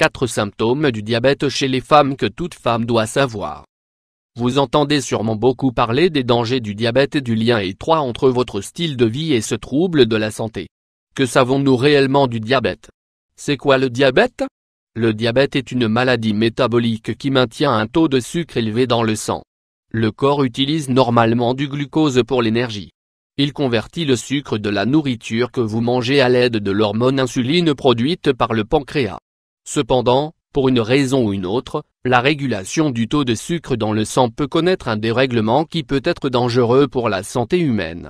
4 symptômes du diabète chez les femmes que toute femme doit savoir. Vous entendez sûrement beaucoup parler des dangers du diabète et du lien étroit entre votre style de vie et ce trouble de la santé. Que savons-nous réellement du diabète? C'est quoi le diabète? Le diabète est une maladie métabolique qui maintient un taux de sucre élevé dans le sang. Le corps utilise normalement du glucose pour l'énergie. Il convertit le sucre de la nourriture que vous mangez à l'aide de l'hormone insuline produite par le pancréas. Cependant, pour une raison ou une autre, la régulation du taux de sucre dans le sang peut connaître un dérèglement qui peut être dangereux pour la santé humaine.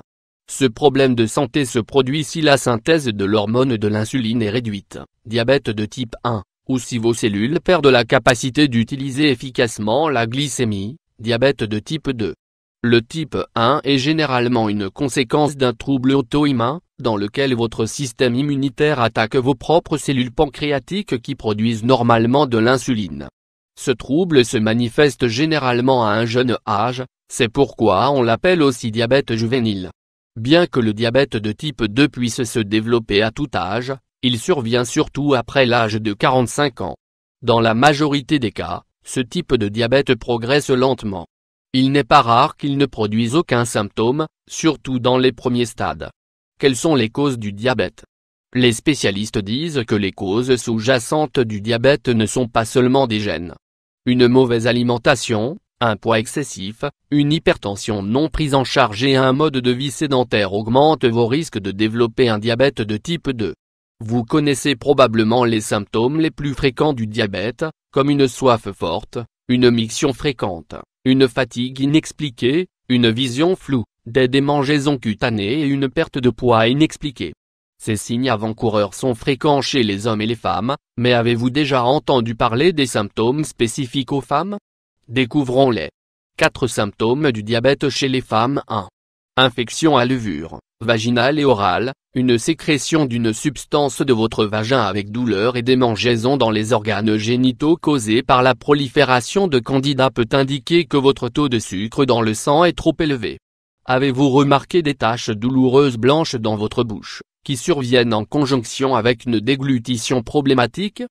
Ce problème de santé se produit si la synthèse de l'hormone de l'insuline est réduite, diabète de type 1, ou si vos cellules perdent la capacité d'utiliser efficacement la glycémie, diabète de type 2. Le type 1 est généralement une conséquence d'un trouble auto-immun, dans lequel votre système immunitaire attaque vos propres cellules pancréatiques qui produisent normalement de l'insuline. Ce trouble se manifeste généralement à un jeune âge, c'est pourquoi on l'appelle aussi diabète juvénile. Bien que le diabète de type 2 puisse se développer à tout âge, il survient surtout après l'âge de 45 ans. Dans la majorité des cas, ce type de diabète progresse lentement. Il n'est pas rare qu'il ne produise aucun symptôme, surtout dans les premiers stades. Quelles sont les causes du diabète? Les spécialistes disent que les causes sous-jacentes du diabète ne sont pas seulement des gènes. Une mauvaise alimentation, un poids excessif, une hypertension non prise en charge et un mode de vie sédentaire augmentent vos risques de développer un diabète de type 2. Vous connaissez probablement les symptômes les plus fréquents du diabète, comme une soif forte, une miction fréquente, une fatigue inexpliquée, une vision floue, des démangeaisons cutanées et une perte de poids inexpliquée. Ces signes avant-coureurs sont fréquents chez les hommes et les femmes, mais avez-vous déjà entendu parler des symptômes spécifiques aux femmes? Découvrons-les. 4 symptômes du diabète chez les femmes. 1. Infection à levure, vaginale et orale, une sécrétion d'une substance de votre vagin avec douleur et démangeaisons dans les organes génitaux causée par la prolifération de candidats peut indiquer que votre taux de sucre dans le sang est trop élevé. Avez-vous remarqué des taches douloureuses blanches dans votre bouche, qui surviennent en conjonction avec une déglutition problématique?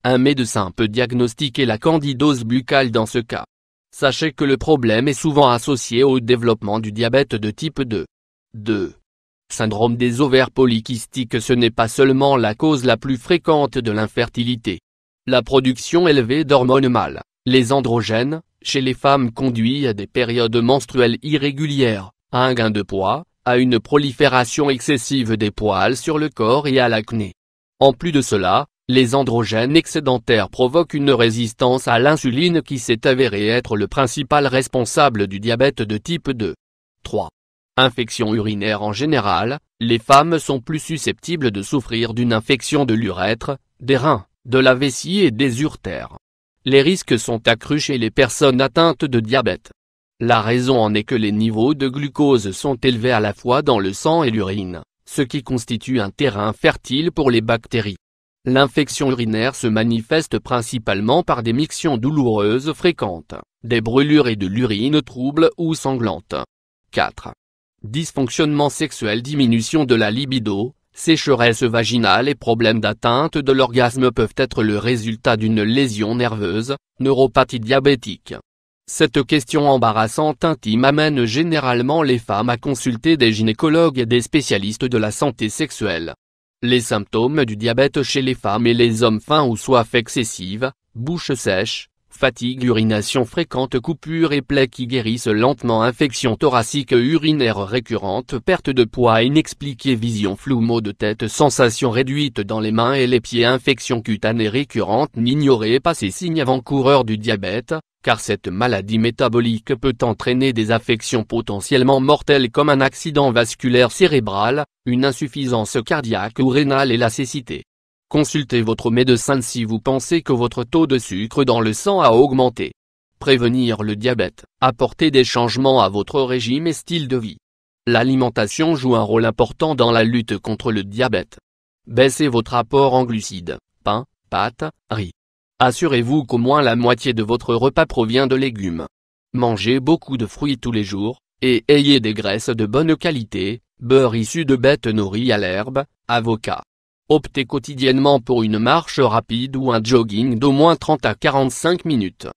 Un médecin peut diagnostiquer la candidose buccale dans ce cas. Sachez que le problème est souvent associé au développement du diabète de type 2. 2. Syndrome des ovaires polykystiques. Ce n'est pas seulement la cause la plus fréquente de l'infertilité. La production élevée d'hormones mâles, les androgènes, chez les femmes conduit à des périodes menstruelles irrégulières, à un gain de poids, à une prolifération excessive des poils sur le corps et à l'acné. En plus de cela, les androgènes excédentaires provoquent une résistance à l'insuline qui s'est avérée être le principal responsable du diabète de type 2. 3. Infection urinaire. En général, les femmes sont plus susceptibles de souffrir d'une infection de l'urètre, des reins, de la vessie et des uretères. Les risques sont accrus chez les personnes atteintes de diabète. La raison en est que les niveaux de glucose sont élevés à la fois dans le sang et l'urine, ce qui constitue un terrain fertile pour les bactéries. L'infection urinaire se manifeste principalement par des mictions douloureuses fréquentes, des brûlures et de l'urine trouble ou sanglante. 4. Dysfonctionnement sexuel. Diminution de la libido, sécheresse vaginale et problèmes d'atteinte de l'orgasme peuvent être le résultat d'une lésion nerveuse, neuropathie diabétique. Cette question embarrassante intime amène généralement les femmes à consulter des gynécologues et des spécialistes de la santé sexuelle. Les symptômes du diabète chez les femmes et les hommes. Faim ou soif excessive, bouche sèche, fatigue, urination fréquente, coupures et plaies qui guérissent lentement, infection thoracique urinaire récurrente, perte de poids inexpliquée, vision floue, maux de tête, sensation réduite dans les mains et les pieds, infection cutanée récurrente. N'ignorez pas ces signes avant-coureurs du diabète, car cette maladie métabolique peut entraîner des affections potentiellement mortelles comme un accident vasculaire cérébral, une insuffisance cardiaque ou rénale et la cécité. Consultez votre médecin si vous pensez que votre taux de sucre dans le sang a augmenté. Prévenir le diabète, apporter des changements à votre régime et style de vie. L'alimentation joue un rôle important dans la lutte contre le diabète. Baissez votre apport en glucides, pain, pâtes, riz. Assurez-vous qu'au moins la moitié de votre repas provient de légumes. Mangez beaucoup de fruits tous les jours, et ayez des graisses de bonne qualité, beurre issu de bêtes nourries à l'herbe, avocat. Optez quotidiennement pour une marche rapide ou un jogging d'au moins 30 à 45 minutes.